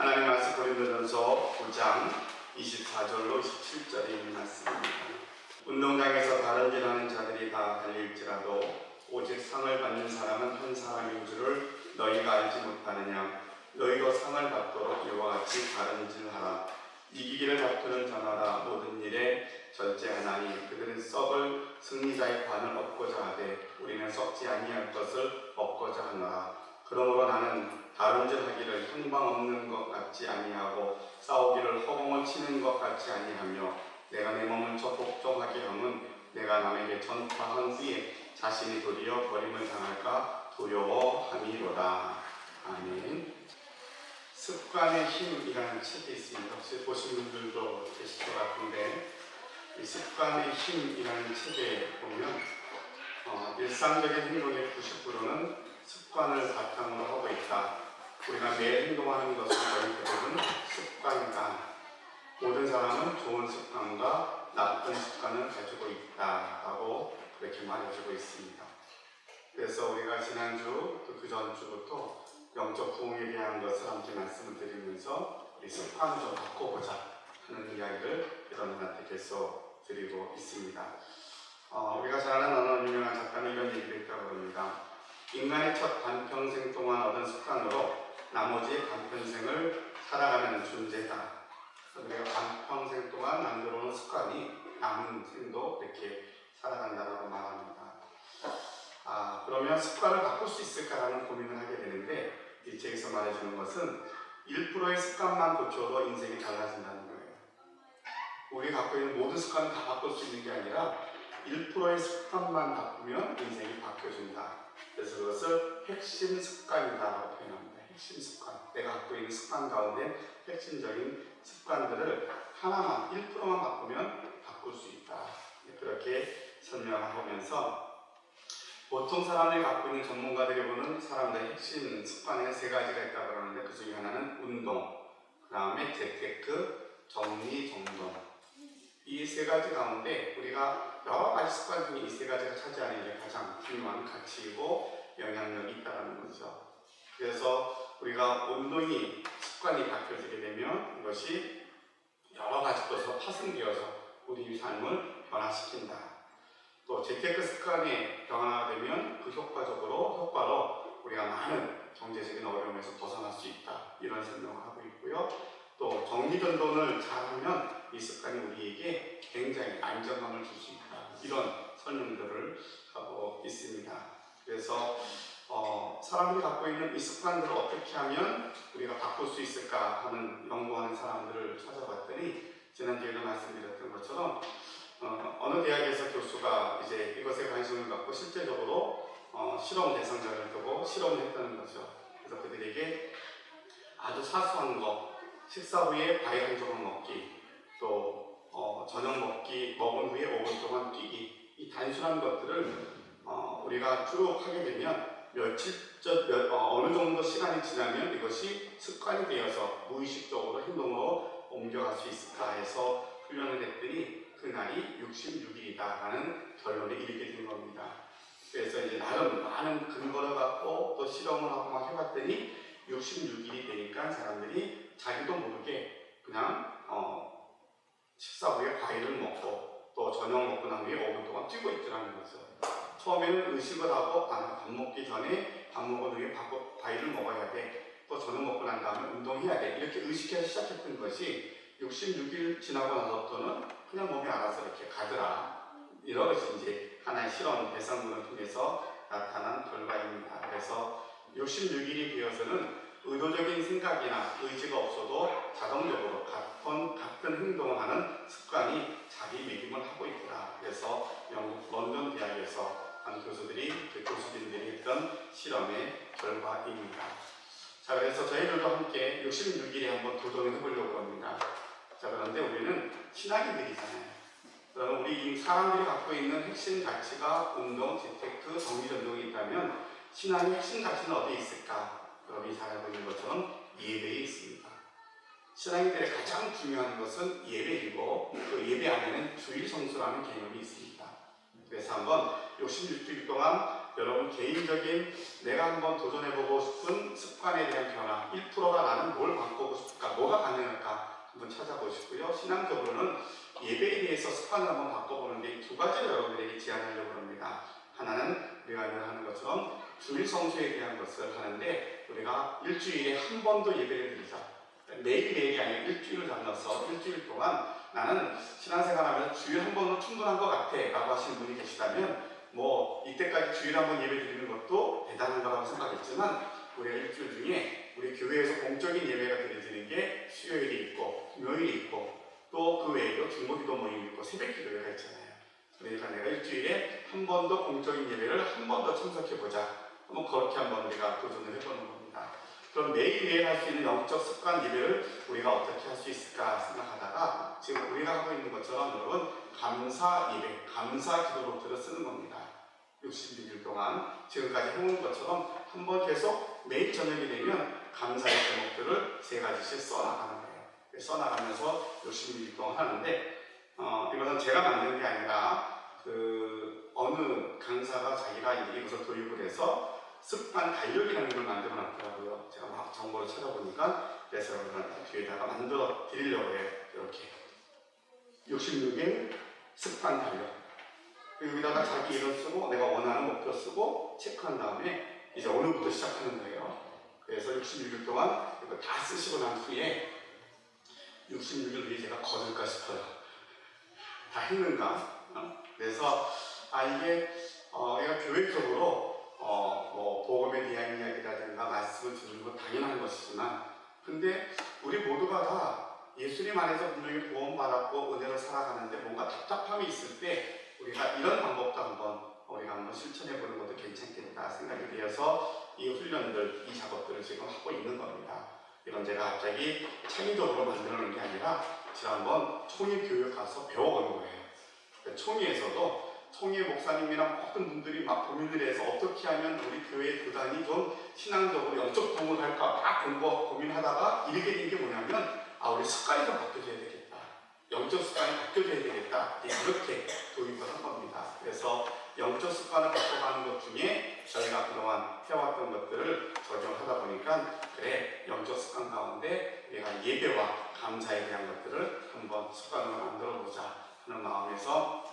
하나님 말씀 고린도전서 9장 24절로 27절에 있는 말씀입니다. 운동장에서 다른질 하는 자들이 다 달릴지라도 오직 상을 받는 사람은 한 사람인 줄을 너희가 알지 못하느냐. 너희도 상을 받도록 이와 같이 다른질하라. 이기기를 다투는 자마다 모든 일에 절제하나니 그들은 썩을 승리자의 관을 얻고자 하되 우리는 썩지 아니할 것을 얻고자 하노라. 그러므로 나는 다른질하기를 형방 없는 것 같지 아니하고 싸우기를 허공을 치는 것 같지 아니하며 내가 내 몸을 적복종하게 함은 내가 남에게 전파한 후에 자신이 도리어 버림을 당할까 두려워함이로다. 아멘. 습관의 힘이라는 책이 있습니다. 혹시 보신 분들도 계실 것 같은데, 이 습관의 힘이라는 책에 보면 일상적인 행동의 90%는 습관을 바탕으로 하고 있다. 우리가 매일 행동하는 것은 거의 대부분 습관이다. 모든 사람은 좋은 습관과 나쁜 습관을 가지고 있다라고 그렇게 말해주고 있습니다. 그래서 우리가 지난주 또 그 전주부터 영적 부흥에 대한 것을 함께 말씀을 드리면서 우리 습관을 좀 바꿔보자 하는 이야기를 여러분한테 계속 드리고 있습니다. 우리가 잘 아는 어느 유명한 작가는 이런 얘기를 했다고 합니다. 인간의 첫 반평생 동안 얻은 습관으로 나머지 반평생을 살아가는 존재다. 우리가 반평생 동안 만들어온 습관이 남은 생도 이렇게 살아간다고 말합니다. 그러면 습관을 바꿀 수 있을까라는 고민을 하게 되는데, 이 책에서 말해주는 것은 1%의 습관만 고쳐도 인생이 달라진다는 거예요. 우리가 갖고 있는 모든 습관을 다 바꿀 수 있는 게 아니라 1%의 습관만 바꾸면 인생이 바뀌어진다. 그래서 그것을 핵심 습관이다라고 표현합니다. 핵심 습관. 내가 갖고 있는 습관 가운데 핵심적인 습관들을 하나만, 1%만 바꾸면 바꿀 수 있다. 그렇게 설명하면서 보통 사람들이 갖고 있는 전문가들이 보는 사람들의 핵심 습관에 3가지가 있다고 그러는데, 그 중에 하나는 운동, 그 다음에 재테크, 정리정돈. 이 3가지 가운데 우리가 여러 가지 습관 중에 이 3가지가 차지하는 게 가장 중요한 가치이고 영향력이 있다는 거죠. 그래서 우리가 운동이 습관이 바뀌어지게 되면 이것이 여러 가지 것으로 파생되어서 우리 삶을 변화시킨다. 또 재테크 습관이 변화가 되면 그 효과로 우리가 많은 경제적인 어려움에서 벗어날 수 있다. 이런 설명을 하고 있고요. 또 정리전돈을 잘하면 이 습관이 우리에게 굉장히 안정감을 줄 수 있다. 이런 설명들을 하고 있습니다. 그래서 사람들이 갖고 있는 이 습관들을 어떻게 하면 우리가 바꿀 수 있을까 하는 연구하는 사람들을 찾아봤더니, 지난주에도 말씀드렸던 것처럼 어느 대학에서 교수가 이제 이것에 관심을 갖고 실제적으로 실험 대상자를 두고 실험을 했다는 거죠. 그래서 그들에게 아주 사소한 거, 식사 후에 과일 한 조각 먹기, 또 저녁 먹은 후에 5분 동안 뛰기, 이 단순한 것들을 우리가 쭉 하게 되면 어느 정도 시간이 지나면 이것이 습관이 되어서 무의식적으로 행동으로 옮겨갈 수 있을까 해서 훈련을 했더니 그날이 66일이다라는 결론에 이르게 된 겁니다. 그래서 이제 나름 많은 근거를 갖고 또 실험을 하고 막 해봤더니 66일이 되니까 사람들이 자기도 모르게 그냥 식사 후에 과일을 먹고 또 저녁 먹고 난 후에 5분 동안 뛰고 있더라는 거죠. 처음에는 의식을 하고 밥 먹기 전에 밥 먹은 후에 과일을 먹어야 돼. 또 저녁 먹고 난 다음에 운동해야 돼. 이렇게 의식해서 시작했던 것이 66일 지나고 나서부터는 그냥 몸이 알아서 이렇게 가더라. 이런 것이 이제 하나의 실험 대상군을 통해서 나타난 결과입니다. 그래서 66일이 되어서는 의도적인 생각이나 의지가 없어도 자동적으로 같은 행동을 하는 습관이 자기 매김을 하고 있구나. 그래서 영국 런던 대학에서 한 교수진들이 했던 실험의 결과입니다. 자, 그래서 저희들도 함께 66일에 한번 도전을 해보려고 합니다. 자, 그런데 우리는 신앙인들이잖아요. 그러면 우리 사람들이 갖고 있는 핵심 가치가 운동, 재테크, 정리전동이 있다면 신앙의 핵심 가치는 어디에 있을까? 여러분이 잘 알고 있는 것처럼 예배에 있습니다. 신앙인들의 가장 중요한 것은 예배이고, 그 예배 안에는 주일 성수라는 개념이 있습니다. 그래서 한번 66일 동안 여러분 개인적인 내가 한번 도전해보고 싶은 습관에 대한 변화, 1%가 나는 뭘 바꾸고 싶을까 한번 찾아보시고요. 신앙적으로는 예배에 대해서 습관을 한번 바꿔보는데 두 가지를 여러분들에게 제안하려고 합니다. 하나는 우리가 늘 하는 것처럼 주일 성수에 대한 것을 하는데 우리가 일주일에 한 번도 예배를 드리자. 매일매일이 아니라 일주일을 나눠서 일주일 동안 나는 신앙생활하면서 주일 한 번은 충분한 것 같아 라고 하시는 분이 계시다면 뭐 이때까지 주일 한 번 예배 드리는 것도 대단한 거라고 생각했지만 우리가 일주일 중에 우리 교회에서 공적인 예배가 드려지는 게 수요일이 있고 금요일이 있고 또 그 외에도 중보기도 모임이 있고 새벽기도회가 있잖아요. 그러니까 내가 일주일에 한 번 더 공적인 예배를 한 번 더 참석해보자. 한번 그렇게 한번 우리가 도전을 해보는 겁니다. 그럼 매일매일 할 수 있는 영적 습관 예배를 우리가 어떻게 할 수 있을까 생각하다가 지금 우리가 하고 있는 것처럼 여러분 감사 예배, 감사 기도록들을 쓰는 겁니다. 66일 동안 지금까지 해오는 것처럼 한번 계속 매일 저녁이 되면 감사의 제목들을 3가지씩 써나가는 거예요. 써나가면서 66일 동안 하는데 이것은 제가 만든 게 아니라 어느 강사가 자기가 이제 이것을 도입을 해서 습관 달력이라는 걸 만들어 놨더라고요. 제가 막 정보를 찾아보니까 그래서 여러분한테 뒤에다가 만들어 드리려고 해요. 이렇게 66일 습관 달력. 여기다가 자기 이름 쓰고 내가 원하는 목표 쓰고 체크한 다음에 이제 오늘부터 시작하는 거예요. 그래서 66일 동안 이거 다 쓰시고 난 후에 66일 뒤에 제가 거둘까 싶어요. 다 했는가? 그래서 이게 우리가 교회적으로 뭐 복음에 대한 이야기라든가 말씀을 듣는 건 당연한 것이지만 근데 우리 모두가 다 예수님 안에서 분명히 구원받았고 은혜로 살아가는데 뭔가 답답함이 있을 때 우리가 이런 방법도 한번 실천해 보는 것도 괜찮겠다 생각이 되어서 이 훈련들, 이 작업들을 지금 하고 있는 겁니다. 이건 제가 갑자기 창의적으로 만들어 놓은 게 아니라 지난번 총회 교육 가서 배워보는 거예요. 총회에서도 총회 목사님이랑 모든 분들이 막 고민을 해서 어떻게 하면 우리 교회 교단이 좀 신앙적으로 영적 도움을 할까 막 고민하다가 이르게 된 게 뭐냐면 우리 습관이 좀 바뀌어져야 되겠다. 영적 습관이 바뀌어져야 되겠다. 이렇게 도입을 한 겁니다. 그래서 영적 습관을 바꿔가는 것 중에 저희가 그동안 해왔던 것들을 적용하다 보니까 그래 영적 습관 가운데 우리가 예배와 감사에 대한 것들을 한번 습관으로 만들어보자 하는 마음에서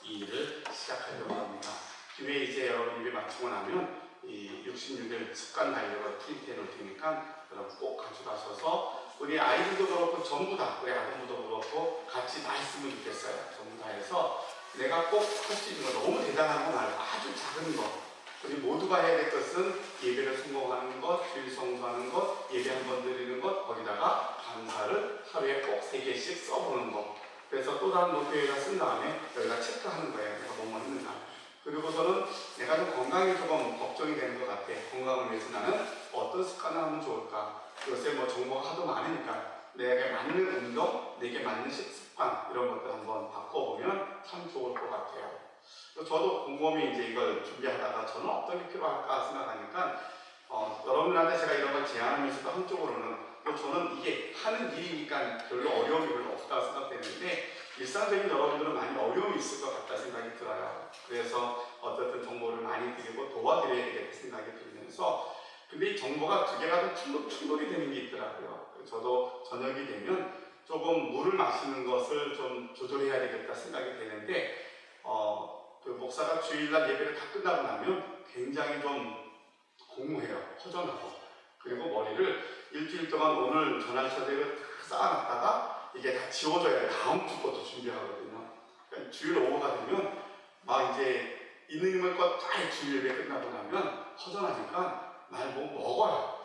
이 일을 시작하려고 합니다. 기회에 이제 여러분 예배 마치고 나면 이 66일 습관 달력을 프린트해 놓을 테니까 여러분 꼭 가져가셔서 우리 아이들도 그렇고 전부 다 우리 아동도 그렇고 같이 다 했으면 좋겠어요. 전부 다 해서 내가 꼭 할 수 있는 거 너무 대단한 거 말고 아주 작은 거 우리 모두가 해야 될 것은 예배를 성공하는 것, 주일 성수하는 것, 예배 한 번 드리는 것 거기다가 감사를 하루에 꼭 3개씩 써보는 거 그래서 또 다른 노트에다 쓴 다음에 여기다 체크하는 거예요. 내가 뭐뭐 했는가. 그리고서는 내가 좀 건강이 조금 걱정이 되는 것 같아. 건강을 위해서 나는 어떤 습관을 하면 좋을까. 요새 뭐 정보가 하도 많으니까 내게 맞는 운동, 내게 맞는 식습관 이런 것들 한번 바꿔보면 참 좋을 것 같아요. 저도 곰곰이 이제 이걸 준비하다가 저는 어떤 게 필요할까 생각하니까 여러분들한테 제가 이런 걸 제안하면서도 한쪽으로는 저는 이게 하는 일이니까 별로 어려움이 별로 없다고 생각되는데 일상적인 여러분들은 많이 어려움이 있을 것 같다 생각이 들어요. 그래서 어쨌든 정보를 많이 드리고 도와드려야 되겠다 생각이 들면서 근데 이 정보가 두 개가 좀 충돌이 되는 게 있더라고요. 저도 저녁이 되면 조금 물을 마시는 것을 좀 조절해야 되겠다 생각이 되는데 그 목사가 주일날 예배를 다 끝나고 나면 굉장히 좀 공무해요. 허전하고 그리고 머리를 일주일 동안 오늘 전할 서대로 쌓아놨다가 이게 다 지워져야 다음 주 것도 준비하거든요. 그러니까 주일 오후가 되면 막 이제 있는 것 다 주일 예배 끝나고 나면 허전하니까 날 뭐 먹어요.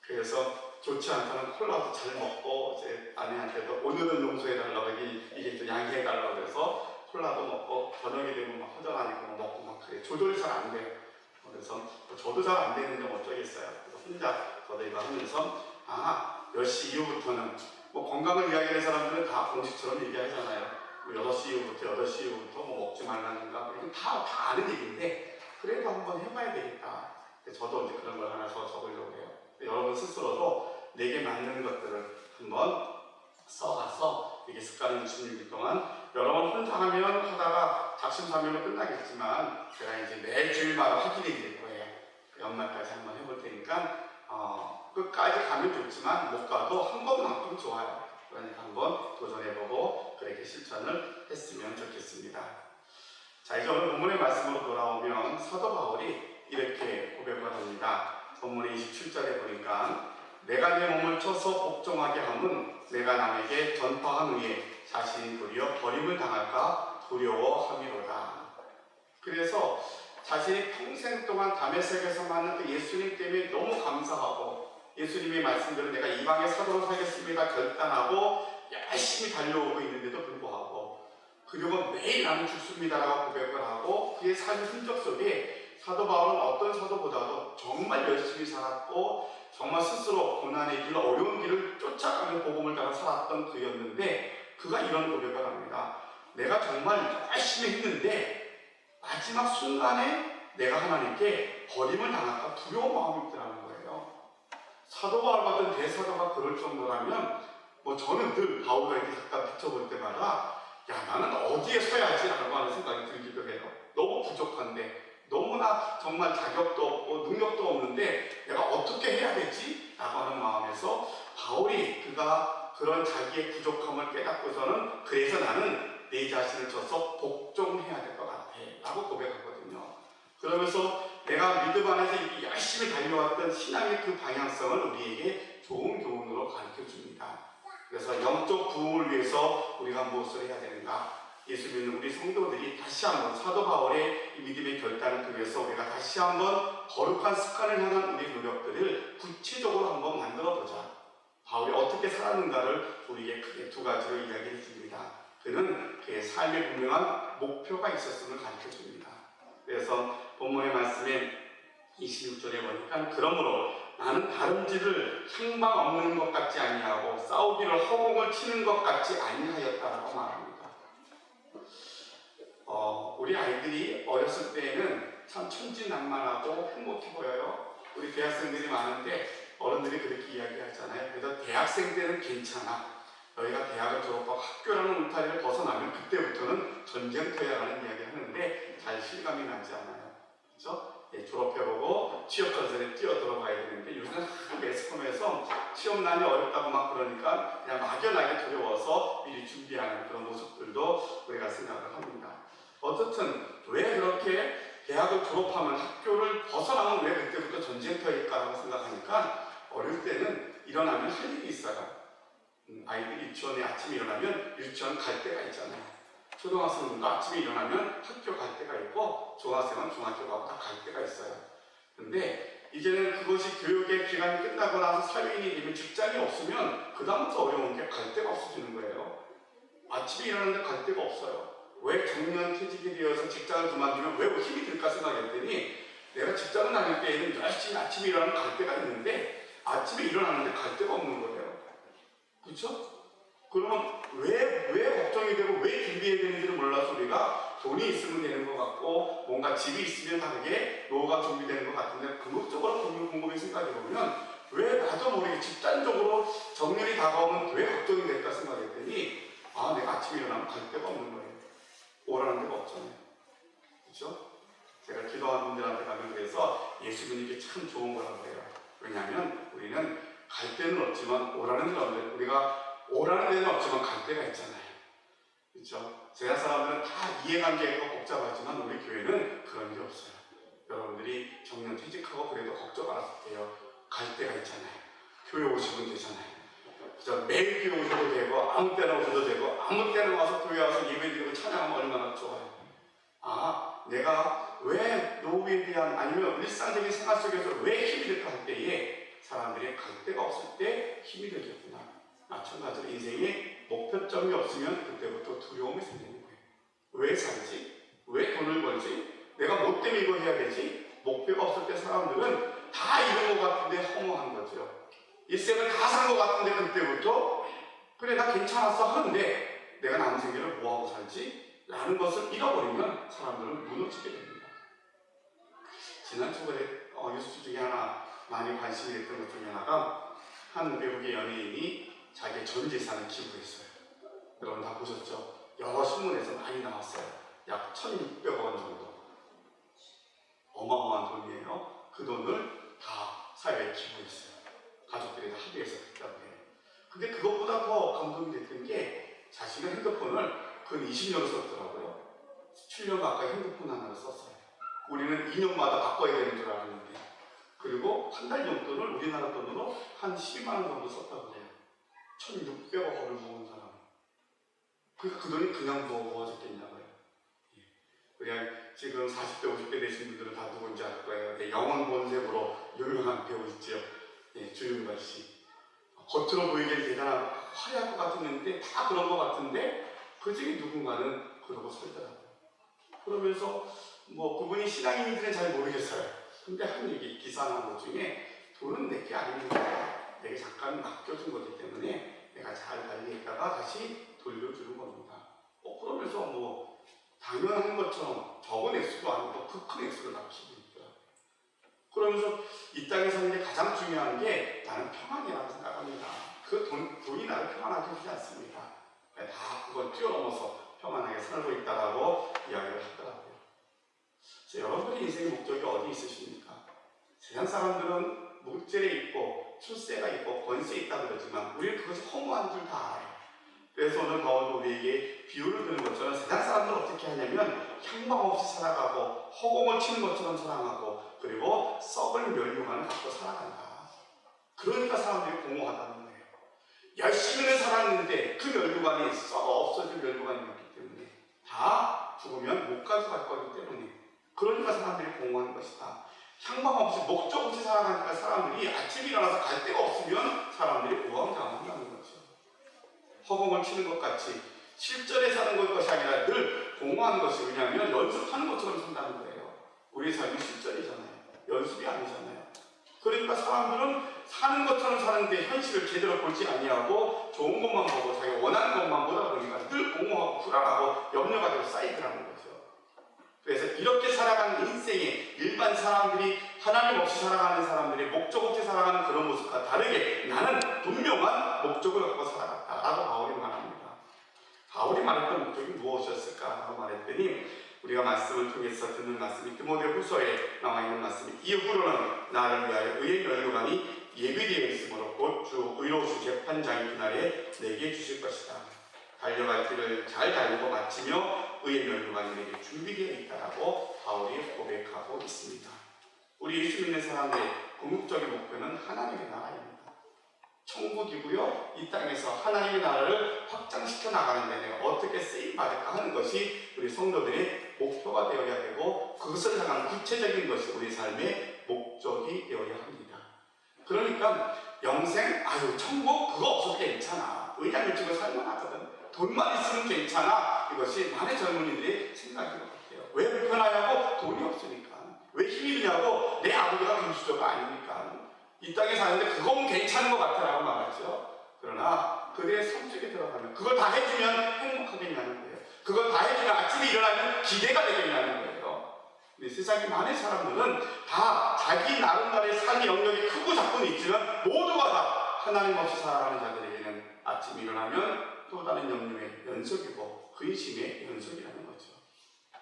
그래서 좋지 않다는 콜라도 잘 먹고 이제 아내한테도 오늘은 용서해달라고 이게 또 양해해달라고 그래서 콜라도 먹고 저녁이 되면 막 허전하니까 먹고 막 그래. 조절이 잘 안 돼요. 그래서 저도 잘 안 되는데 어쩌겠어요. 그래서 혼자 저도 이거 하면서 몇 시 이후부터는 뭐 건강을 이야기하는 사람들은 다 공식처럼 얘기하잖아요. 뭐 6시 이후부터 8시 이후부터 뭐 먹지 말라는가 이건 다 아는 얘기인데 그래도 한번 해봐야 되겠다. 저도 이제 그런 걸 하나 더 적으려고 해요. 여러분 스스로도 내게 맞는 것들을 한번 써가서 이게 습관을 66일 동안 여러분 혼자 하면 하다가 작심삼일로 끝나겠지만 제가 이제 매일 주일마다 확인해 드릴 거예요. 연말까지 한번 해볼 테니까 끝까지 가면 좋지만 못 가도 한 번만큼 좋아요. 그러니까 한번 도전해보고 그렇게 실천을 했으면 좋겠습니다. 자, 이제 오늘 본문의 말씀으로 돌아오면 사도 바울이 이렇게 고백을 합니다. 본문의 27절에 보니까 내가 내 몸을 쳐서 복종하게 함은 내가 남에게 전파한 후에 자신이 도리어 버림을 당할까 두려워함이로다. 그래서 자신이 평생 동안 다메섹에서 만난 그 예수님 때문에 너무 감사하고 예수님의 말씀대로 내가 이방의 사도로 살겠습니다 결단하고 열심히 달려오고 있는데도 불구하고 그리고 매일 나는 죽습니다라고 고백을 하고 그의 삶의 흔적 속에 사도 바울은 어떤 사도보다도 정말 열심히 살았고 정말 스스로 고난의 길, 어려운 길을 쫓아가며 복음을 따라 살았던 그였는데 그가 이런 고백을 합니다. 내가 정말 열심히 했는데 마지막 순간에 내가 하나님께 버림을 당할까 두려운 마음이 있더라는 거예요. 사도 바울 같은 대사도가 그럴 정도라면 저는 늘 바울에게 잠깐 비춰볼 때마다 야 나는 어디에 서야지 라고 하는 생각이 들기도 해요. 너무 부족한데 너무나 정말 자격도 없고 능력도 없는데 내가 어떻게 해야 되지? 라고 하는 마음에서 바울이 그가 그런 자기의 부족함을 깨닫고서는 그래서 나는 내 자신을 쳐서 복종해야 될 것 같아 라고 고백하거든요. 그러면서 내가 믿음 안에서 열심히 달려왔던 신앙의 그 방향성을 우리에게 좋은 교훈으로 가르쳐줍니다. 그래서 영적 부흥을 위해서 우리가 무엇을 해야 되는가? 예수 믿는 우리 성도들이 다시 한번 사도 바울의 이 믿음의 결단을 통해서 우리가 다시 한번 거룩한 습관을 향한 우리 노력들을 구체적으로 한번 만들어보자. 바울이 어떻게 살았는가를 우리에게 크게 두 가지로 이야기해 줍니다. 그는 그의 삶에 분명한 목표가 있었음을 가르쳐 줍니다. 그래서 본문의 말씀에 26절에 보니까 그러므로 나는 다름질을 향방 없는 것 같지 아니하고 싸우기를 허공을 치는 것 같지 아니하였다라고 말합니다. 우리 아이들이 어렸을 때에는 참 천진난만하고 행복해 보여요. 우리 대학생들이 많은데 어른들이 그렇게 이야기하잖아요. 그래서 대학생 때는 괜찮아. 너희가 대학을 졸업하고 학교라는 울타리를 벗어나면 그때부터는 전쟁터야라는 이야기를 하는데 잘 실감이 나지 않아요. 그렇죠? 졸업해보고 취업 전선에 뛰어들어가야 되는데 요새는 하도 매스컴에서 시험난이 어렵다고 막 그러니까 그냥 막연하게 두려워서 미리 준비하는 그런 모습들도 우리가 생각을 합니다. 어쨌든 왜 그렇게 대학을 졸업하면 학교를 벗어나면 왜 그때부터 전쟁터일까라고 생각하니까 어릴 때는 일어나면 할 일이 있어요. 아이들이 유치원에 아침에 일어나면 유치원 갈 때가 있잖아요. 초등학생도 아침에 일어나면 학교 갈 때가 있고 중학생은 중학교 가고 다 갈 때가 있어요. 근데 이제는 그것이 교육의 기간이 끝나고 나서 사회인이 되면 직장이 없으면 그 다음부터 어려운 게 갈 데가 없어지는 거예요. 아침에 일어나는데 갈 데가 없어요. 왜 정년 퇴직이 되어서 직장을 그만두면 왜 힘이 들까 생각했더니 내가 직장을 다닐 때에는 열심히 아침에 일어나면 갈 데가 있는데 아침에 일어나는데 갈 데가 없는 거예요. 그렇죠? 그러면 왜 걱정이 되고 왜 준비해야 되는지를 몰라서 우리가 돈이 있으면 되는 것 같고 뭔가 집이 있으면 다르게 노후가 준비되는 것 같은데 궁극적으로 곰곰이 생각해보면 왜 나도 모르게 집단적으로 정년이 다가오면 왜 걱정이 될까 생각했더니 내가 아침에 일어나면 갈 데가 없는 거예요. 오라는 데가 없잖아요. 그렇죠? 제가 기도하는 분들한테 가면 그래서 예수 믿는 게 참 좋은 거라고 해요. 왜냐하면 우리는 갈 데는 없지만 오라는 데는 없는데 우리가 오라는 데는 없지만 갈 데가 있잖아요. 그렇죠? 세상 사람들은 다 이해관계가 복잡하지만 우리 교회는 그런 게 없어요. 여러분들이 정년 퇴직하고 그래도 걱정 안 하세요. 갈 데가 있잖아요. 교회 오시면 되잖아요. 그죠? 매일 교회 오셔도 되고 아무 때나 오셔도 되고 아무 때나 와서 교회 와서 예배드리고 찬양하면 얼마나 좋아요. 내가 왜 노후에 대한 아니면 일상적인 생활 속에서 왜 힘이 들까 할 때에 사람들이 갈 데가 없을 때 힘이 들겠구나. 마찬가지로 인생에 목표점이 없으면 그때부터 두려움이 생기는 거예요. 왜 살지? 왜 돈을 벌지? 내가 뭐 때문에 이거 해야 되지? 목표가 없을 때 사람들은 다 이런 것 같은데 허무한 거죠. 일생을 다 산 것 같은데 그때부터 그래 나 괜찮았어 하는데 내가 남은 생애를 뭐하고 살지? 라는 것을 잃어버리면 사람들은 무너지게 됩니다. 지난 주말에 뉴스 중에 하나 많이 관심이 있던 것 중에 하나가 한 외국의 연예인이 자기의 전 재산을 기부했어요. 여러분 다 보셨죠? 여러 신문에서 많이 나왔어요. 약 1,600억 원 정도. 어마어마한 돈이에요. 그 돈을 다 사회에 기부했어요. 가족들이 다 합의해서 했다고 해요. 근데 그것보다 더 감동이 자신의 핸드폰을 근 20년을 썼더라고요. 7년 가까이 핸드폰 하나를 썼어요. 우리는 2년마다 바꿔야 되는 줄 알았는데, 그리고 한 달 용돈을 우리나라 돈으로 한 12만 원 정도 썼다고 그래요. 1,600억을 모은 사람. 그러니까 그 돈이 그냥 모아졌겠냐고요. 그냥 지금 40대, 50대 되신 분들은 다 누군지 알 거예요. 영원 본색으로 유명한 배우 있죠. 주윤발 씨. 겉으로 보이기엔 대단한 화려할 것 같았는데 다 그런 것 같은데 그 중에 누군가는 그러고 살더라고요. 그러면서 뭐 그분이 신앙인인지는 잘 모르겠어요. 근데 한 얘기, 기사 나온 것 중에 돈은 내게 아닙니다. 내게 잠깐 맡겨준 거기 때문에 내가 잘 관리했다가 다시 돌려주는 겁니다. 그러면서 뭐 당연한 것처럼 적은 액수도 아니고 그 큰 액수를 맡기고 있더라고요. 그러면서 이 땅에 사는 게 가장 중요한 게 나는 평안이라고 생각합니다. 그 돈이 나를 평안하게 해주지 않습니다. 다 그걸 뛰어넘어서 평안하게 살고 있다라고 이야기를 하더라고요. 여러분의 인생의 목적이 어디 있으십니까? 세상 사람들은 물질에 있고 출세가 있고 권세에 있다 그러지만 우리는 그것이 허무한 줄 다 알아요. 그래서 오늘 바울도 우리에게 비유를 드는 것처럼 세상 사람들은 어떻게 하냐면 향방 없이 살아가고 허공을 치는 것처럼 살아가고 그리고 썩을 멸류관을 갖고 살아간다. 그러니까 사람들이 공허하다는 거예요. 열심히는 살았는데 그 멸류관이 썩어 없어진 멸류관이었기 때문에 다 죽으면 못 가져갈 거기 때문에 그러니까 사람들이 공허한 것이다. 향방 없이 목적 없이 살아가니까 사람들이 아침에 일어나서 갈 데가 없으면 사람들이 우왕좌왕한다는 거죠. 허공을 치는 것 같이 실전에 사는 것이 아니라 늘 공허한 것이 왜냐하면 연습하는 것처럼 산다는 거예요. 우리 삶이 실전이잖아요. 연습이 아니잖아요. 그러니까 사람들은 사는 것처럼 사는데 현실을 제대로 보지 아니하고 좋은 것만 보고 자기가 원하는 것만 보다 보니까 늘 공허하고 불안하고 염려가 되고 쌓이더라는 거죠. 그래서 이렇게 살아가는 인생에 일반 사람들이 하나님 없이 살아가는 사람들이 목적 없이 살아가는 그런 모습과 다르게 나는 분명한 목적을 갖고 살아갔다라고 바울이 말합니다. 바울이 말했던 목적이 무엇이었을까라고 말했더니 우리가 말씀을 통해서 듣는 말씀이 디모데후서에 나와 있는 말씀이 이후로는 나를 위하여 의의 멸류관이 예비되어 있으므로 곧 주 의로우신 재판장이 그날에 내게 주실 것이다. 달려갈 길을 잘 달리고 마치며 의의 멸류관이 내게 준비되어 있다라고 바울이 고백하고 있습니다. 우리 예수 믿는 사람들의 궁극적인 목표는 하나님의 나라입니다. 천국이고요. 이 땅에서 하나님의 나라를 확장시켜 나가는데 내가 어떻게 쓰임받을까 하는 것이 우리 성도들의 목표가 되어야 되고 그것을 향한 구체적인 것이 우리 삶의 목적이 되어야 합니다. 그러니까 영생, 천국 그거 없어도 괜찮아. 왜냐하면 지금 살만하거든. 돈만 있으면 괜찮아. 이것이 많은 젊은이들의 생각인 것 같아요. 왜 불편하냐고? 돈이 없으니까. 왜 힘이 드냐고? 내 아버지가 금수저가 아니니까. 이 땅에 사는데 그건 괜찮은 것 같아라고 말하죠. 그러나 그들의 성적에 들어가면 그걸 다 해주면 행복하겠냐는 거예요. 그걸 다 해주면 아침에 일어나면 기대가 되겠냐는 거예요. 근데 세상에 많은 사람들은 다 자기 나름대로의 삶의 영역이 크고 작고는 있지만 모두가 다 하나님 없이 살아가는 자들에게는 아침에 일어나면 또 다른 염려의 연속이고 근심의 연속이라는 거죠.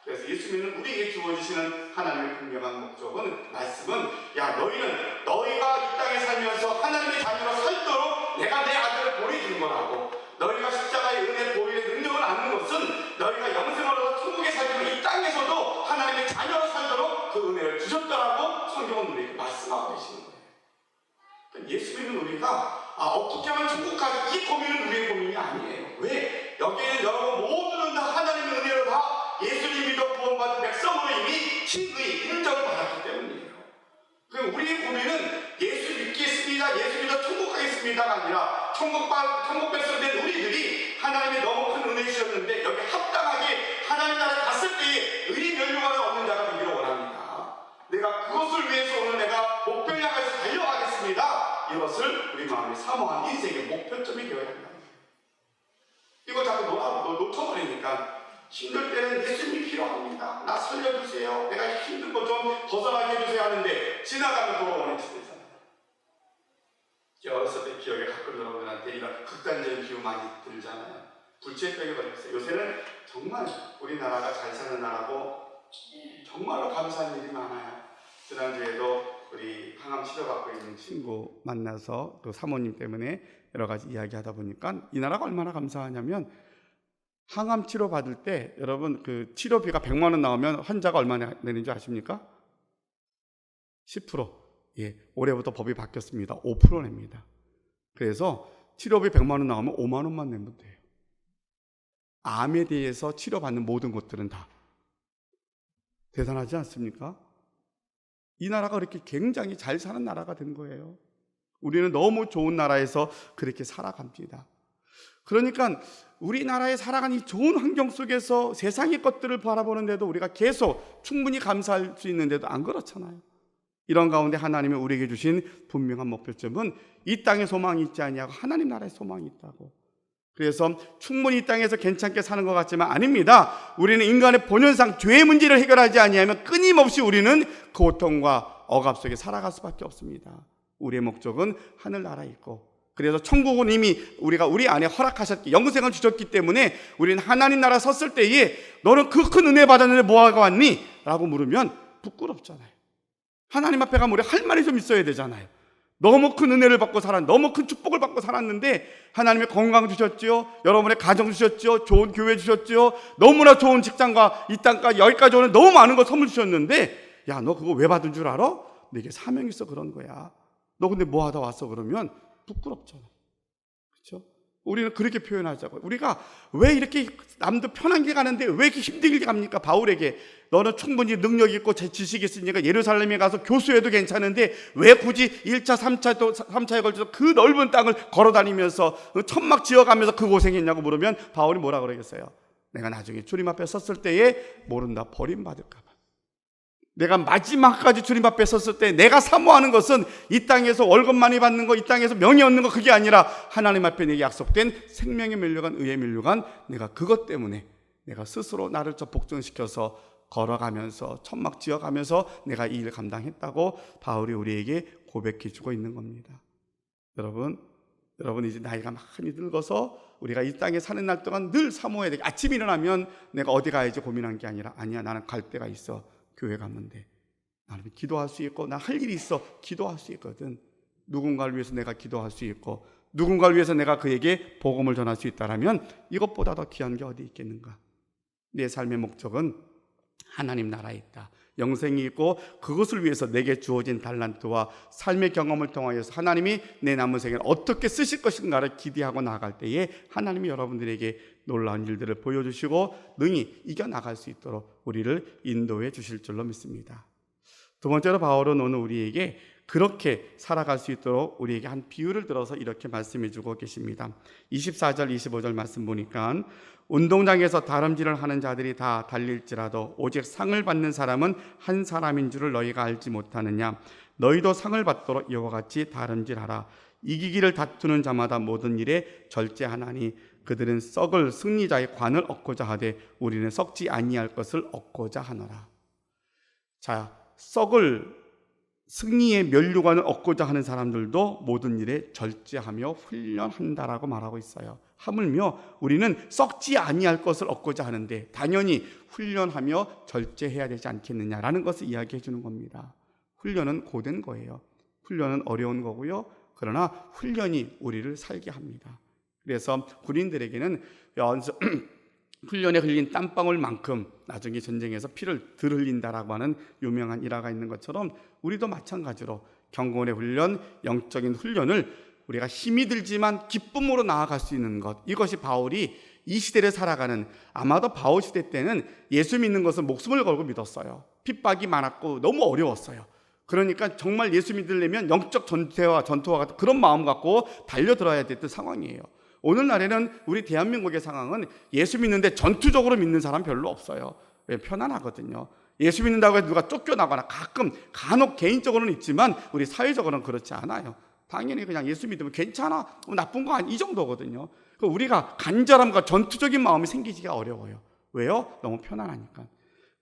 그래서 예수 믿는 우리에게 주어지시는 하나님의 분명한 목적은 말씀은 너희는 너희가 이 땅에 살면서 하나님의 자녀로 살도록 내가 내 아들을 보내주는 거라고 너희가 십자가의 은혜 보혈의 능력을 아는 것은 너희가 영생으로 천국에 살도록 이 땅에서도 하나님의 자녀로 살도록 그 은혜를 주셨다라고 성경은 우리에게 말씀하고 계시는 거예요. 그러니까 예수 믿는 우리가 어떻게 하면 천국 가지 이 고민은 우리의 고민이 아니에요. 왜? 여기에는 여러분 모두는 다 하나님의 은혜로 다 예수님 믿어 구원받은 백성으로 이미 칭의, 인정을 받았기 때문이에요. 그럼 우리의 고민은 예수 믿겠습니다, 예수 믿어 천국 가겠습니다가 아니라 천국 백성 된 우리들이 하나님의 너무 큰 은혜 주셨는데 여기 합당하게 하나님 나라에 갔을 때에 의의 멸류관을 얻는 자가 되기를 원합니다. 내가 그것을 위해서 오늘 내가 목표를 향해서 달려가겠습니다. 이것을 우리 마음에 사모한 인생의 목표점이 되어야 한다. 이걸 자꾸 놓쳐버리니까 힘들 때는 예수님이 필요합니다. 나 살려주세요. 내가 힘든 거 좀 벗어나게 해주세요 하는데 지나가면 돌아오는 시대잖아요. 어렸을 때 기억에 가끔 여러분들한테 이런 극단적인 비유 많이 들잖아요. 불치병에 걸렸어요. 요새는 정말 우리나라가 잘 사는 나라고 정말로 감사한 일이 많아요. 지난주에도 우리 항암 치료받고 있는 친구 만나서 또 사모님 때문에 여러 가지 이야기하다 보니까 이 나라가 얼마나 감사하냐면 항암 치료 받을 때 여러분 그 치료비가 100만 원 나오면 환자가 얼마나 내는지 아십니까? 10%. 예, 올해부터 법이 바뀌었습니다. 5% 냅니다. 그래서 치료비 100만 원 나오면 5만 원만 내면 돼요. 암에 대해서 치료받는 모든 것들은 다. 대단하지 않습니까? 이 나라가 그렇게 굉장히 잘 사는 나라가 된 거예요. 우리는 너무 좋은 나라에서 그렇게 살아갑니다. 그러니까 우리나라에 살아가는 이 좋은 환경 속에서 세상의 것들을 바라보는데도 우리가 계속 충분히 감사할 수 있는데도 안 그렇잖아요. 이런 가운데 하나님이 우리에게 주신 분명한 목표점은 이 땅에 소망이 있지 아니하고 하나님 나라에 소망이 있다고. 그래서 충분히 이 땅에서 괜찮게 사는 것 같지만 아닙니다. 우리는 인간의 본연상 죄의 문제를 해결하지 아니하면 끊임없이 우리는 고통과 억압 속에 살아갈 수밖에 없습니다. 우리의 목적은 하늘나라에 있고, 그래서 천국은 이미 우리 안에 허락하셨기, 영생을 주셨기 때문에 우리는 하나님 나라 섰을 때에 너는 그 큰 은혜 받았는데 뭐하고 왔니? 라고 물으면 부끄럽잖아요. 하나님 앞에 가면 우리 할 말이 좀 있어야 되잖아요. 너무 큰 은혜를 받고 너무 큰 축복을 받고 살았는데 하나님의 건강 주셨죠, 여러분의 가정 주셨죠, 좋은 교회 주셨죠, 너무나 좋은 직장과 이 땅까지 여기까지 오는 너무 많은 거 선물 주셨는데, 야, 너 그거 왜 받은 줄 알아? 내게 사명이 있어 그런 거야. 너 근데 뭐 하다 왔어? 그러면 부끄럽잖아. 그렇죠? 우리는 그렇게 표현하자고요. 우리가 왜 이렇게 남도 편하게 가는데 왜 이렇게 힘들게 갑니까? 바울에게 너는 충분히 능력 있고 지식이 있으니까 예루살렘에 가서 교수해도 괜찮은데 왜 굳이 1차, 3차에 걸쳐서 그 넓은 땅을 걸어다니면서 천막 지어가면서 그 고생했냐고 물으면 바울이 뭐라 그러겠어요? 내가 나중에 주님 앞에 섰을 때에 모른다, 버림받을까 봐. 내가 마지막까지 주님 앞에 섰을 때 내가 사모하는 것은 이 땅에서 월급 많이 받는 거, 이 땅에서 명예 얻는 거, 그게 아니라 하나님 앞에 내게 약속된 생명의 면류관, 의의 면류관, 내가 그것 때문에 내가 스스로 나를 복종시켜서 걸어가면서 천막 지어가면서 내가 이 일을 감당했다고 바울이 우리에게 고백해 주고 있는 겁니다. 여러분 이제 나이가 많이 늙어서 우리가 이 땅에 사는 날 동안 늘 사모해야 돼. 아침 일어나면 내가 어디 가야지 고민한 게 아니라, 아니야, 나는 갈 데가 있어. 교회 가면 돼. 나는 기도할 수 있고, 나 할 일이 있어. 기도할 수 있거든. 누군가를 위해서 내가 기도할 수 있고, 누군가를 위해서 내가 그에게 복음을 전할 수 있다라면 이것보다 더 귀한 게 어디 있겠는가? 내 삶의 목적은 하나님 나라에 있다. 영생이 있고 그것을 위해서 내게 주어진 달란트와 삶의 경험을 통하여서 하나님이 내 남은 생애를 어떻게 쓰실 것인가를 기대하고 나아갈 때에 하나님이 여러분들에게 놀라운 일들을 보여주시고 능히 이겨나갈 수 있도록 우리를 인도해 주실 줄로 믿습니다. 두 번째로 바울은 오늘 우리에게 그렇게 살아갈 수 있도록 우리에게 한 비유를 들어서 이렇게 말씀해 주고 계십니다. 24절 25절 말씀 보니까 운동장에서 다름질을 하는 자들이 다 달릴지라도 오직 상을 받는 사람은 한 사람인 줄을 너희가 알지 못하느냐? 너희도 상을 받도록 이와 같이 다름질하라. 이기기를 다투는 자마다 모든 일에 절제하나니 그들은 썩을 승리자의 관을 얻고자 하되 우리는 썩지 아니할 것을 얻고자 하노라. 자, 썩을 승리의 면류관을 얻고자 하는 사람들도 모든 일에 절제하며 훈련한다라고 말하고 있어요. 하물며 우리는 썩지 아니할 것을 얻고자 하는데 당연히 훈련하며 절제해야 되지 않겠느냐라는 것을 이야기해 주는 겁니다. 훈련은 고된 거예요. 훈련은 어려운 거고요. 그러나 훈련이 우리를 살게 합니다. 그래서 군인들에게는 훈련에 흘린 땀방울만큼 나중에 전쟁에서 피를 덜 흘린다라고 하는 유명한 일화가 있는 것처럼 우리도 마찬가지로 경건의 훈련, 영적인 훈련을 우리가 힘이 들지만 기쁨으로 나아갈 수 있는 것, 이것이 바울이 이 시대를 살아가는, 아마도 바울 시대 때는 예수 믿는 것은 목숨을 걸고 믿었어요. 핍박이 많았고 너무 어려웠어요. 그러니까 정말 예수 믿으려면 영적 전투와 같은 그런 마음 갖고 달려들어야 됐던 상황이에요. 오늘날에는 우리 대한민국의 상황은 예수 믿는데 전투적으로 믿는 사람 별로 없어요. 왜? 편안하거든요. 예수 믿는다고 해서 누가 쫓겨나거나 간혹 개인적으로는 있지만 우리 사회적으로는 그렇지 않아요. 당연히 그냥 예수 믿으면 괜찮아, 나쁜 거 아니, 이 정도거든요. 우리가 간절함과 전투적인 마음이 생기기가 어려워요. 왜요? 너무 편안하니까.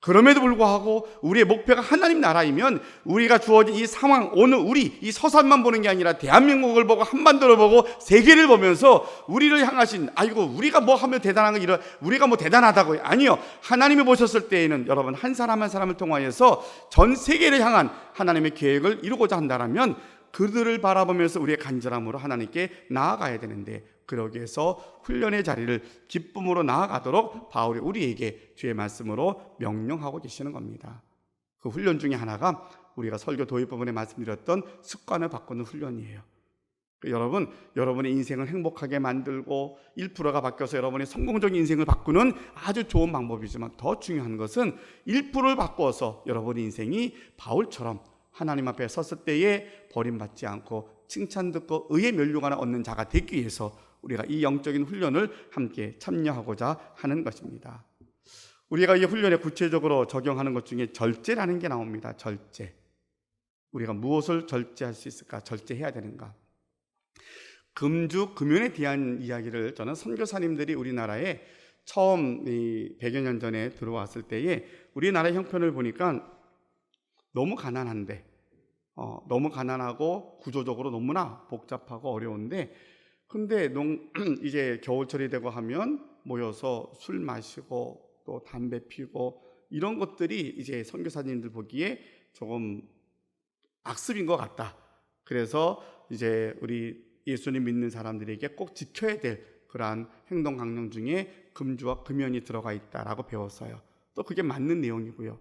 그럼에도 불구하고 우리의 목표가 하나님 나라이면 우리가 주어진 이 상황, 오늘 우리 이 서산만 보는 게 아니라 대한민국을 보고 한반도를 보고 세계를 보면서 우리를 향하신, 아이고 우리가 뭐 하면 대단한 거, 이런 우리가 뭐 대단하다고요? 아니요. 하나님이 보셨을 때에는 여러분 한 사람 한 사람을 통하여서 전 세계를 향한 하나님의 계획을 이루고자 한다면 그들을 바라보면서 우리의 간절함으로 하나님께 나아가야 되는데 그러기 위해서 훈련의 자리를 기쁨으로 나아가도록 바울이 우리에게 주의 말씀으로 명령하고 계시는 겁니다. 그 훈련 중에 하나가 우리가 설교 도입 부분에 말씀드렸던 습관을 바꾸는 훈련이에요. 여러분, 여러분의 인생을 행복하게 만들고 1%가 바뀌어서 여러분의 성공적인 인생을 바꾸는 아주 좋은 방법이지만 더 중요한 것은 1%를 바꾸어서 여러분의 인생이 바울처럼 하나님 앞에 섰을 때에 버림받지 않고 칭찬 듣고 의의 면류관을 얻는 자가 되기 위해서 우리가 이 영적인 훈련을 함께 참여하고자 하는 것입니다. 우리가 이 훈련에 구체적으로 적용하는 것 중에 절제라는 게 나옵니다. 절제. 우리가 무엇을 절제할 수 있을까? 절제해야 되는가? 금주, 금연에 대한 이야기를 저는 선교사님들이 우리나라에 처음 100여 년 전에 들어왔을 때에 우리나라의 형편을 보니까 너무 가난한데 너무 가난하고 구조적으로 너무나 복잡하고 어려운데 근데 이제 겨울철이 되고 하면 모여서 술 마시고 또 담배 피고 이런 것들이 이제 선교사님들 보기에 조금 악습인 것 같다. 그래서 이제 우리 예수님 믿는 사람들에게 꼭 지켜야 될 그러한 행동 강령 중에 금주와 금연이 들어가 있다라고 배웠어요. 또 그게 맞는 내용이고요.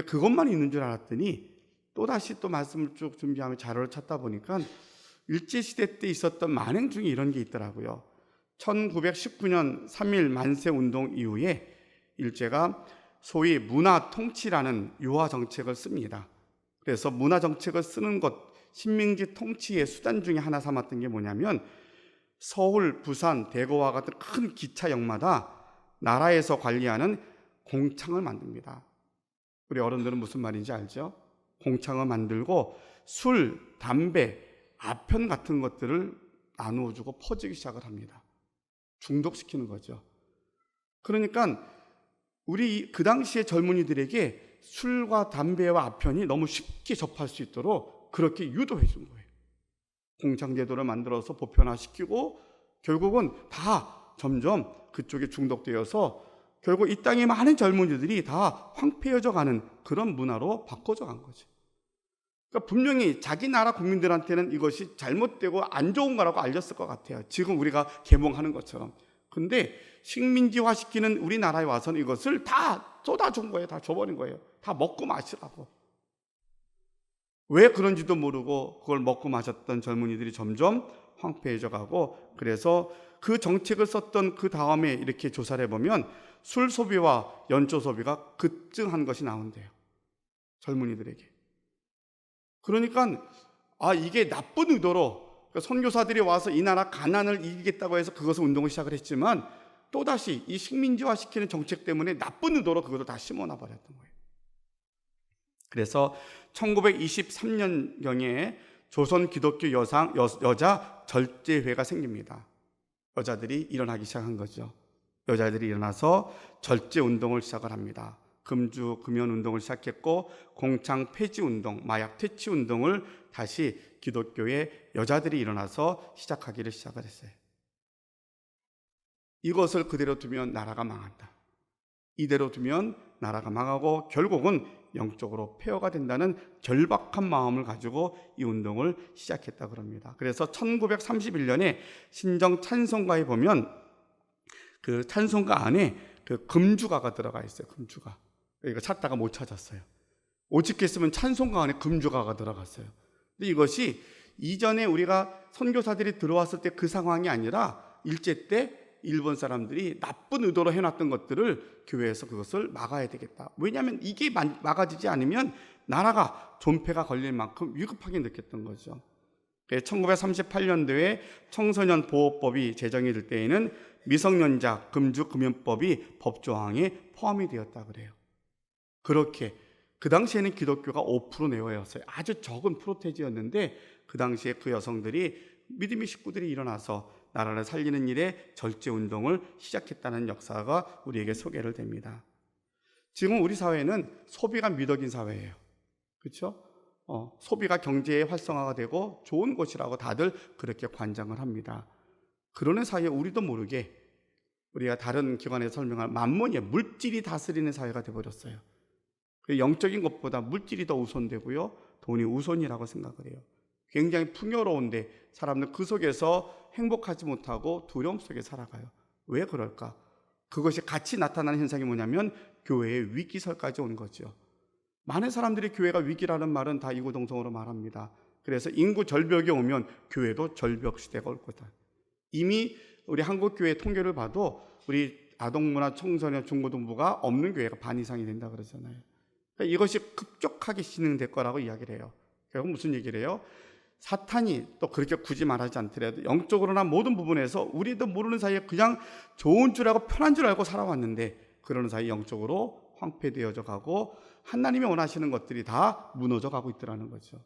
그것만 있는 줄 알았더니 또다시 또 말씀을 쭉 준비하며 자료를 찾다 보니까 일제시대 때 있었던 만행 중에 이런 게 있더라고요. 1919년 3.1 만세운동 이후에 일제가 소위 문화통치라는 유화정책을 씁니다. 그래서 문화정책을 쓰는 것, 식민지 통치의 수단 중에 하나 삼았던 게 뭐냐면 서울, 부산, 대구와 같은 큰 기차역마다 나라에서 관리하는 공창을 만듭니다. 우리 어른들은 무슨 말인지 알죠? 공창을 만들고 술, 담배, 아편 같은 것들을 나누어주고 퍼지기 시작을 합니다. 중독시키는 거죠. 그러니까 우리 그 당시의 젊은이들에게 술과 담배와 아편이 너무 쉽게 접할 수 있도록 그렇게 유도해 준 거예요. 공창제도를 만들어서 보편화시키고 결국은 다 점점 그쪽에 중독되어서 결국 이 땅의 많은 젊은이들이 다 황폐해져 가는 그런 문화로 바꿔져 간 거죠. 그러니까 분명히 자기 나라 국민들한테는 이것이 잘못되고 안 좋은 거라고 알렸을 것 같아요. 지금 우리가 계몽하는 것처럼. 근데 식민지화시키는 우리나라에 와서는 이것을 다 쏟아준 거예요. 다 줘버린 거예요. 다 먹고 마시라고. 왜 그런지도 모르고 그걸 먹고 마셨던 젊은이들이 점점 황폐해져 가고, 그래서 그 정책을 썼던 그 다음에 이렇게 조사를 해보면 술 소비와 연초 소비가 급증한 것이 나온대요. 젊은이들에게. 그러니까 이게 나쁜 의도로 선교사들이 와서 이 나라 가난을 이기겠다고 해서 그것을 운동을 시작을 했지만 또다시 이 식민지화시키는 정책 때문에 나쁜 의도로 그것을 다 심어놔 버렸던 거예요. 그래서 1923년경에 조선 기독교 여자 절제회가 생깁니다. 여자들이 일어나기 시작한 거죠. 여자들이 일어나서 절제 운동을 시작을 합니다. 금주, 금연 운동을 시작했고 공창 폐지 운동, 마약 퇴치 운동을 다시 기독교의 여자들이 일어나서 시작하기를 시작을 했어요. 이것을 그대로 두면 나라가 망한다. 이대로 두면 나라가 망하고 결국은 영적으로 폐허가 된다는 절박한 마음을 가지고 이 운동을 시작했다 그럽니다. 그래서 1931년에 신정 찬송가에 보면 그 찬송가 안에 그 금주가가 들어가 있어요. 금주가. 이거 찾다가 못 찾았어요. 오직했으면 찬송가 안에 금주가가 들어갔어요. 근데 이것이 이전에 우리가 선교사들이 들어왔을 때 그 상황이 아니라 일제 때 일본 사람들이 나쁜 의도로 해놨던 것들을 교회에서 그것을 막아야 되겠다. 왜냐하면 이게 막아지지 않으면 나라가 존폐가 걸릴 만큼 위급하게 느꼈던 거죠. 1938년도에 청소년 보호법이 제정이 될 때에는 미성년자 금주 금연법이 법조항에 포함이 되었다 그래요. 그렇게 그 당시에는 기독교가 5% 내외였어요. 아주 적은 프로테지였는데 그 당시에 그 여성들이 믿음의 식구들이 일어나서 나라를 살리는 일에 절제운동을 시작했다는 역사가 우리에게 소개를 됩니다. 지금 우리 사회는 소비가 미덕인 사회예요. 그렇죠? 소비가 경제의 활성화가 되고 좋은 것이라고 다들 그렇게 관장을 합니다. 그러는 사이에 우리도 모르게 우리가 다른 기관에서 설명할 만몬이에요. 물질이 다스리는 사회가 되어버렸어요. 영적인 것보다 물질이 더 우선되고요, 돈이 우선이라고 생각을 해요. 굉장히 풍요로운데 사람들 그 속에서 행복하지 못하고 두려움 속에 살아가요. 왜 그럴까? 그것이 같이 나타나는 현상이 뭐냐면 교회의 위기설까지 온 거죠. 많은 사람들이 교회가 위기라는 말은 다 이구동성으로 말합니다. 그래서 인구 절벽이 오면 교회도 절벽 시대가 올 거다. 이미 우리 한국교회 통계를 봐도 우리 아동문화 청소년 중고등부가 없는 교회가 반 이상이 된다 그러잖아요. 그러니까 이것이 급격하게 진행될 거라고 이야기를 해요. 결국 무슨 얘기를 해요? 사탄이 또 그렇게 굳이 말하지 않더라도 영적으로나 모든 부분에서 우리도 모르는 사이에 그냥 좋은 줄 알고 편한 줄 알고 살아왔는데 그러는 사이 영적으로 황폐되어져 가고 하나님이 원하시는 것들이 다 무너져 가고 있더라는 거죠.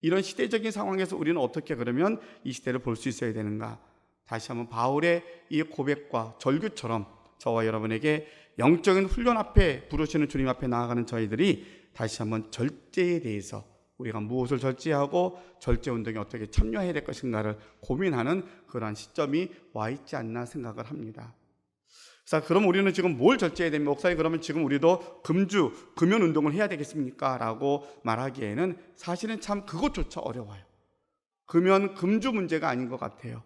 이런 시대적인 상황에서 우리는 어떻게 그러면 이 시대를 볼 수 있어야 되는가? 다시 한번 바울의 이 고백과 절규처럼 저와 여러분에게 영적인 훈련 앞에 부르시는 주님 앞에 나아가는 저희들이 다시 한번 절제에 대해서 우리가 무엇을 절제하고 절제 운동에 어떻게 참여해야 될 것인가를 고민하는 그러한 시점이 와 있지 않나 생각을 합니다. 자, 그럼 우리는 지금 뭘 절제해야 됩니까? 목사님, 그러면 지금 우리도 금연 운동을 해야 되겠습니까? 라고 말하기에는 사실은 참 그것조차 어려워요. 금주 문제가 아닌 것 같아요.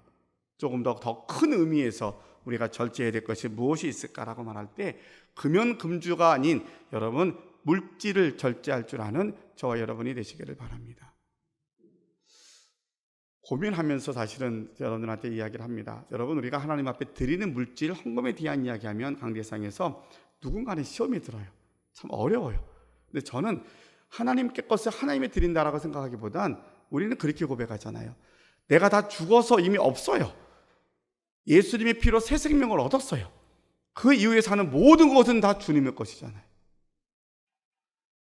조금 더 큰 의미에서 우리가 절제해야 될 것이 무엇이 있을까라고 말할 때 금주가 아닌 여러분 물질을 절제할 줄 아는 저와 여러분이 되시기를 바랍니다. 고민하면서 사실은 여러분들한테 이야기를 합니다. 여러분, 우리가 하나님 앞에 드리는 물질 헌금에 대한 이야기하면 강대상에서 누군가는 시험이 들어요. 참 어려워요. 근데 저는 하나님께 것을 하나님에 드린다라고 생각하기보단 우리는 그렇게 고백하잖아요. 내가 다 죽어서 이미 없어요. 예수님의 피로 새 생명을 얻었어요. 그 이후에 사는 모든 것은 다 주님의 것이잖아요.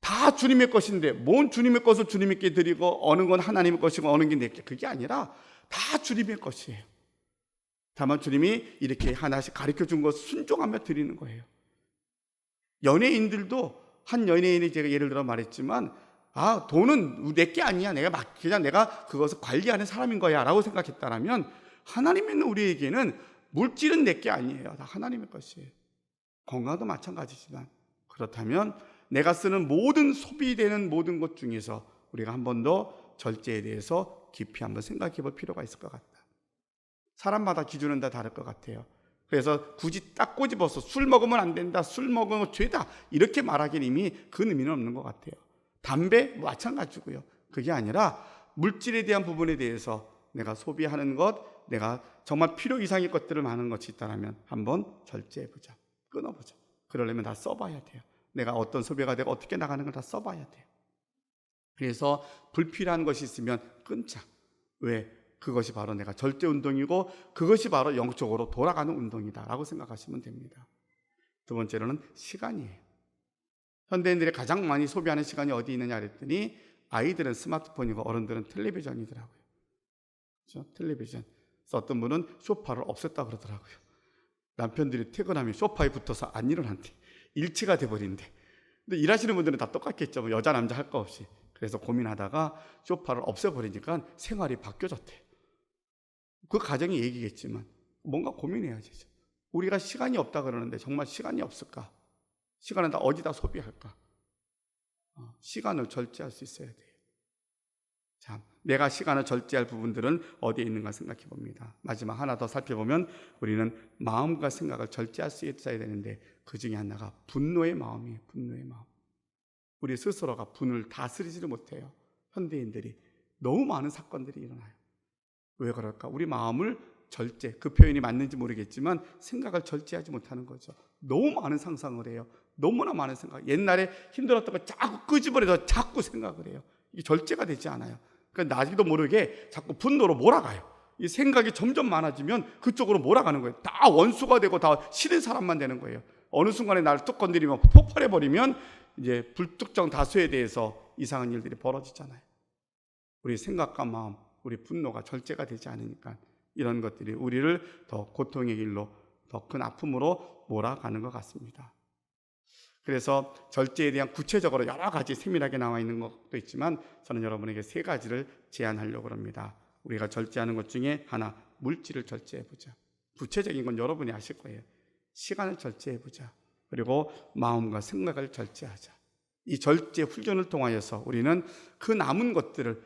다 주님의 것인데 뭔 주님의 것을 주님께 드리고 어느 건 하나님의 것이고 어느 게 내게, 그게 아니라 다 주님의 것이에요. 다만 주님이 이렇게 하나씩 가르쳐 준 것을 순종하며 드리는 거예요. 연예인들도 한 연예인이 제가 예를 들어 말했지만 돈은 내게 아니야. 그냥 내가 그것을 관리하는 사람인 거야 라고 생각했다면 하나님 있는 우리에게는 물질은 내게 아니에요. 다 하나님의 것이에요. 건강도 마찬가지지만 그렇다면 내가 쓰는 모든 소비되는 모든 것 중에서 우리가 한 번 더 절제에 대해서 깊이 한번 생각해 볼 필요가 있을 것 같다. 사람마다 기준은 다 다를 것 같아요. 그래서 굳이 딱 꼬집어서 술 먹으면 안 된다, 술 먹으면 죄다 이렇게 말하기는 이미 그 의미는 없는 것 같아요. 담배 마찬가지고요. 그게 아니라 물질에 대한 부분에 대해서 내가 소비하는 것, 내가 정말 필요 이상의 것들을 많은 것이 있다면 한번 절제해보자, 끊어보자. 그러려면 다 써봐야 돼요. 내가 어떤 소비가 되고 어떻게 나가는 걸 다 써봐야 돼요. 그래서 불필요한 것이 있으면 끊자. 왜? 그것이 바로 내가 절제 운동이고 그것이 바로 영적으로 돌아가는 운동이다라고 생각하시면 됩니다. 두 번째로는 시간이에요. 현대인들이 가장 많이 소비하는 시간이 어디 있느냐 그랬더니 아이들은 스마트폰이고 어른들은 텔레비전이더라고요. 그렇죠? 텔레비전. 그래서 어떤 분은 소파를 없앴다 그러더라고요. 남편들이 퇴근하면 소파에 붙어서 안 일어난대. 일치가 돼버린대. 근데 일하시는 분들은 다 똑같겠죠. 여자 남자 할 거 없이. 그래서 고민하다가 소파를 없애버리니까 생활이 바뀌어졌대. 그 가정의 얘기겠지만 뭔가 고민해야죠. 우리가 시간이 없다 그러는데 정말 시간이 없을까? 시간은 다 어디다 소비할까? 시간을 절제할 수 있어야 돼요. 참, 내가 시간을 절제할 부분들은 어디에 있는가 생각해 봅니다. 마지막 하나 더 살펴보면 우리는 마음과 생각을 절제할 수 있어야 되는데 그 중에 하나가 분노의 마음이에요. 분노의 마음. 우리 스스로가 분을 다스리지를 못해요. 현대인들이. 너무 많은 사건들이 일어나요. 왜 그럴까? 우리 마음을 절제, 그 표현이 맞는지 모르겠지만 생각을 절제하지 못하는 거죠. 너무 많은 상상을 해요. 너무나 많은 생각. 옛날에 힘들었던 거 자꾸 끄집어내서 자꾸 생각을 해요. 이게 절제가 되지 않아요. 그러니까 나지도 모르게 자꾸 분노로 몰아가요. 이 생각이 점점 많아지면 그쪽으로 몰아가는 거예요. 다 원수가 되고 다 싫은 사람만 되는 거예요. 어느 순간에 나를 뚝 건드리면 폭발해버리면 이제 불특정 다수에 대해서 이상한 일들이 벌어지잖아요. 우리 생각과 마음, 우리 분노가 절제가 되지 않으니까 이런 것들이 우리를 더 고통의 길로, 더 큰 아픔으로 몰아가는 것 같습니다. 그래서 절제에 대한 구체적으로 여러 가지 세밀하게 나와 있는 것도 있지만 저는 여러분에게 세 가지를 제안하려고 합니다. 우리가 절제하는 것 중에 하나, 물질을 절제해보자. 구체적인 건 여러분이 아실 거예요. 시간을 절제해보자. 그리고 마음과 생각을 절제하자. 이 절제 훈련을 통하여서 우리는 그 남은 것들을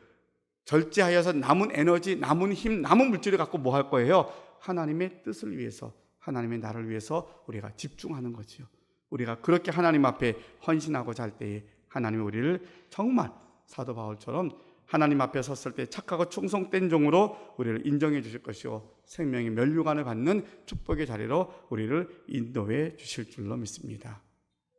절제하여서 남은 에너지, 남은 힘, 남은 물질을 갖고 뭐 할 거예요? 하나님의 뜻을 위해서, 하나님의 나를 위해서 우리가 집중하는 거지요. 우리가 그렇게 하나님 앞에 헌신하고자 할 때에 하나님이 우리를 정말 사도 바울처럼 하나님 앞에 섰을 때 착하고 충성된 종으로 우리를 인정해 주실 것이요 생명의 면류관을 받는 축복의 자리로 우리를 인도해 주실 줄로 믿습니다.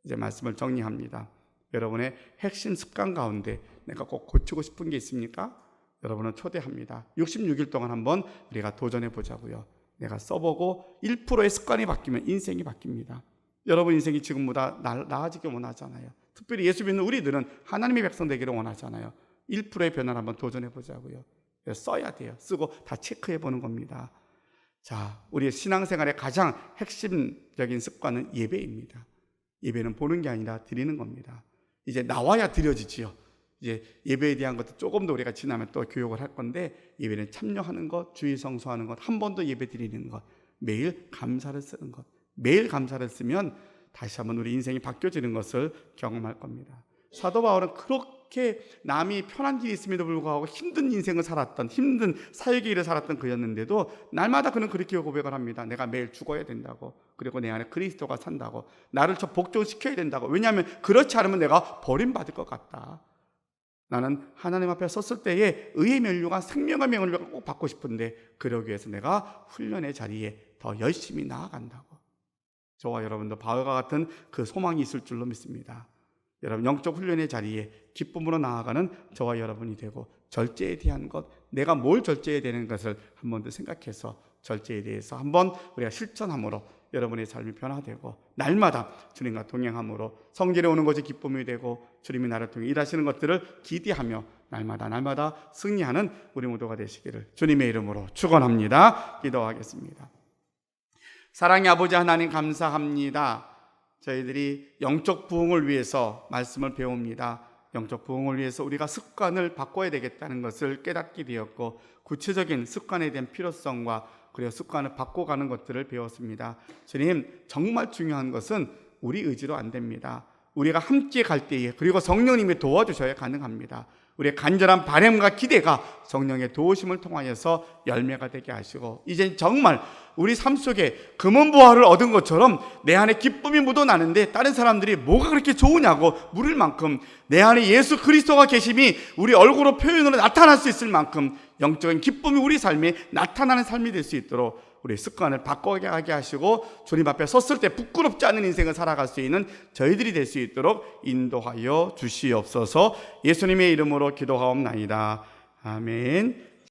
이제 말씀을 정리합니다. 여러분의 핵심 습관 가운데 내가 꼭 고치고 싶은 게 있습니까? 여러분은 초대합니다. 66일 동안 한번 우리가 도전해 보자고요. 내가 써보고 1%의 습관이 바뀌면 인생이 바뀝니다. 여러분 인생이 지금보다 나아지길 원하잖아요. 특별히 예수 믿는 우리들은 하나님의 백성 되기를 원하잖아요. 1%의 변화를 한번 도전해 보자고요. 써야 돼요. 쓰고 다 체크해 보는 겁니다. 자, 우리의 신앙생활의 가장 핵심적인 습관은 예배입니다. 예배는 보는 게 아니라 드리는 겁니다. 이제 나와야 드려지지요. 이제 예배에 대한 것도 조금 더 우리가 지나면 또 교육을 할 건데, 예배는 참여하는 것, 주의 성수하는 것, 한 번 더 예배 드리는 것, 매일 감사를 쓰는 것. 매일 감사를 쓰면 다시 한번 우리 인생이 바뀌어지는 것을 경험할 겁니다. 사도 바울은 그렇게 남이 편한 길이 있음에도 불구하고 힘든 인생을 살았던, 힘든 사역의 일을 살았던 그였는데도 날마다 그는 그렇게 고백을 합니다. 내가 매일 죽어야 된다고, 그리고 내 안에 그리스도가 산다고, 나를 저 복종시켜야 된다고. 왜냐하면 그렇지 않으면 내가 버림받을 것 같다. 나는 하나님 앞에 섰을 때에 의의 면류관, 생명의 면류관 꼭 받고 싶은데 그러기 위해서 내가 훈련의 자리에 더 열심히 나아간다고. 저와 여러분도 바울과 같은 그 소망이 있을 줄로 믿습니다. 여러분 영적 훈련의 자리에 기쁨으로 나아가는 저와 여러분이 되고, 절제에 대한 것, 내가 뭘 절제해야 되는 것을 한 번 더 생각해서 절제에 대해서 한번 우리가 실천함으로 여러분의 삶이 변화되고, 날마다 주님과 동행함으로 성전에 오는 것이 기쁨이 되고, 주님이 나를 통해 일하시는 것들을 기대하며 날마다 승리하는 우리 모두가 되시기를 주님의 이름으로 축원합니다. 기도하겠습니다. 사랑의 아버지 하나님, 감사합니다. 저희들이 영적 부흥을 위해서 말씀을 배웁니다. 영적 부흥을 위해서 우리가 습관을 바꿔야 되겠다는 것을 깨닫게 되었고, 구체적인 습관에 대한 필요성과 그리고 습관을 바꿔가는 것들을 배웠습니다. 주님, 정말 중요한 것은 우리 의지로 안 됩니다. 우리가 함께 갈 때에, 그리고 성령님이 도와주셔야 가능합니다. 우리의 간절한 바람과 기대가 성령의 도우심을 통하여서 열매가 되게 하시고, 이제 정말 우리 삶 속에 금은보화를 얻은 것처럼 내 안에 기쁨이 묻어나는데 다른 사람들이 뭐가 그렇게 좋으냐고 물을 만큼, 내 안에 예수 그리스도가 계심이 우리 얼굴로 표현으로 나타날 수 있을 만큼 영적인 기쁨이 우리 삶에 나타나는 삶이 될 수 있도록 우리 습관을 바꿔가게 하시고, 주님 앞에 섰을 때 부끄럽지 않은 인생을 살아갈 수 있는 저희들이 될 수 있도록 인도하여 주시옵소서. 예수님의 이름으로 기도하옵나이다. 아멘.